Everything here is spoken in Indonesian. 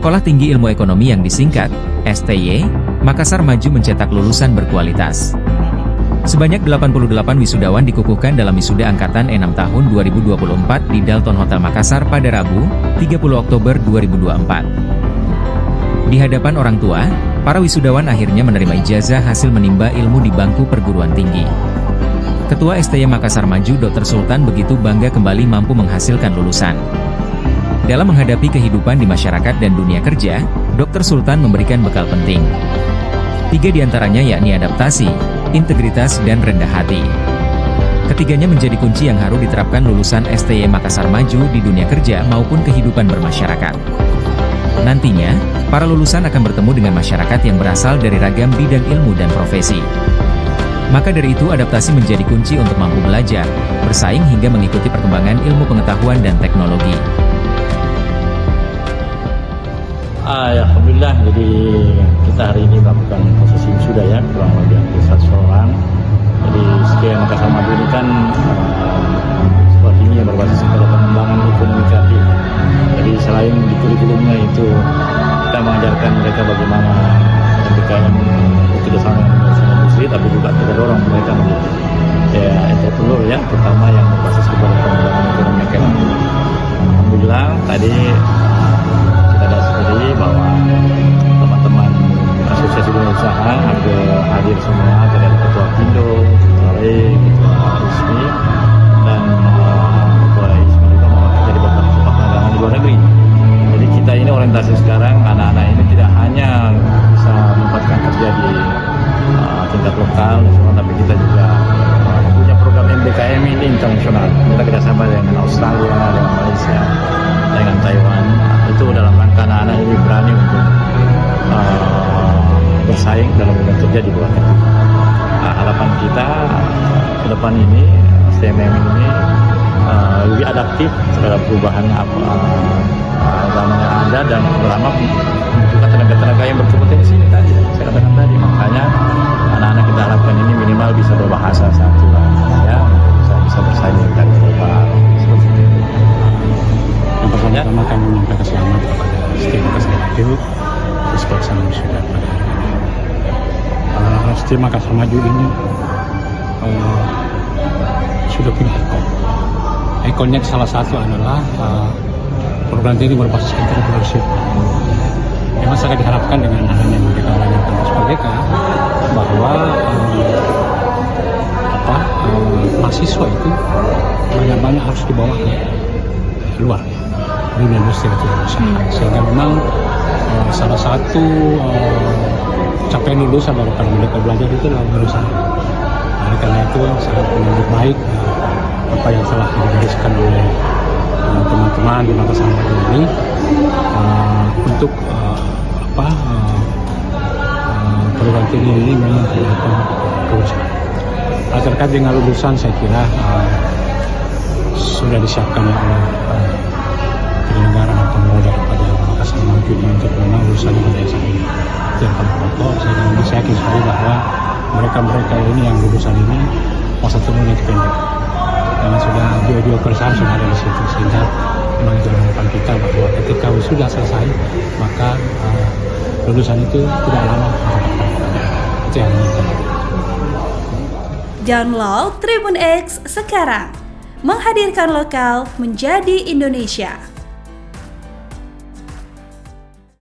Sekolah Tinggi Ilmu Ekonomi yang disingkat STY, Makassar maju mencetak lulusan berkualitas. Sebanyak 88 wisudawan dikukuhkan dalam wisuda angkatan 6 tahun 2024 di Dalton Hotel Makassar pada Rabu, 30 Oktober 2024. Di hadapan orang tua, para wisudawan akhirnya menerima ijazah hasil menimba ilmu di bangku perguruan tinggi. Ketua STY Makassar Maju Dr. Sultan begitu bangga kembali mampu menghasilkan lulusan. Dalam menghadapi kehidupan di masyarakat dan dunia kerja, Dr. Sultan memberikan bekal penting. 3 diantaranya yakni adaptasi, integritas, dan rendah hati. Ketiganya menjadi kunci yang harus diterapkan lulusan STY Makassar Maju di dunia kerja maupun kehidupan bermasyarakat. Nantinya, para lulusan akan bertemu dengan masyarakat yang berasal dari ragam bidang ilmu dan profesi. Maka dari itu adaptasi menjadi kunci untuk mampu belajar, bersaing hingga mengikuti perkembangan ilmu pengetahuan dan teknologi. Alhamdulillah, jadi kita hari ini melakukan prosesi wisuda ya, kurang lebih hampir 100 orang. Jadi STY Makassar Maju ini kan sekolah tinggi yang berbasis pada pengembangan ekonomi kreatif. Jadi selain di kurikulumnya itu kita mengajarkan mereka bagaimana MBKM bekerjasama dengan industri, tapi juga kita dorong mereka menjadi entrepreneur ya, terutama yang berbasis kepada pengembangan ekonomi kreatif. Alhamdulillah tadi kita sadari bahwa teman-teman asosiasi dunia usaha hadir semua, dari ketua Pindo, ketua Rey, ketua ISMI, dan ketua ISMI juga mewakili beberapa perdagangan di luar negeri. Jadi kita ini orientasi sekarang, anak-anak ini tidak hanya bisa menempatkan kerja di tingkat lokal nasional, tapi kita juga punya program MBKM ini internasional. Kita kerjasama dengan Australia, dengan Malaysia, dengan Taiwan. Itu dalam rangka anak-anak ini berani untuk bersaing dalam dunia kerja di luar negeri. Harapan kita ke depan ini, STMM ini lebih adaptif terhadap perubahan zaman yang ada, dan terutama juga tenaga-tenaga yang berkompetensi ini tadi, saya katakan tadi. Makanya anak-anak kita harapkan ini minimal bisa berbahasa satu lah, ya, bisa bersaing dengan global seperti itu. Yang pertama kami menyampaikan selamat kepada STY Makassar Maju atas pelaksanaan wisuda pada hari ini. STY Makassar Maju ini sudah punya ikon. Ikonnya salah satu adalah program ini berbasis entrepreneurship. Memang sangat diharapkan dengan adanya mereka melanjutkan mereka bahwa mahasiswa itu banyak-banyak harus dibawa ke luar dunia industri atau usaha, sehingga memang salah satu capaian lulusan daripada mereka belajar itu adalah lulusan. Oleh karena itu sangat menyambut baik apa yang telah digariskan oleh teman-teman di Makassar Maju ini untuk perguruan tinggi ini memang melakukan keusahaan. Terkait dengan lulusan, saya kira sudah disiapkan oleh penyelenggara atau pengelola daripada Makassar Maju ini untuk memang lulusan yang saat ini tidak pokok. Saya yakin sekali bahwa mereka ini yang lulusan ini masa tunggunya pendek, karena sudah jiwa-jiwa keresahan sudah ada di situ, sehingga memang itu harapan kita bahwa ketika sudah selesai maka lulusan itu tidak lama itu yang kita. Download Tribun X sekarang, menghadirkan lokal menjadi Indonesia.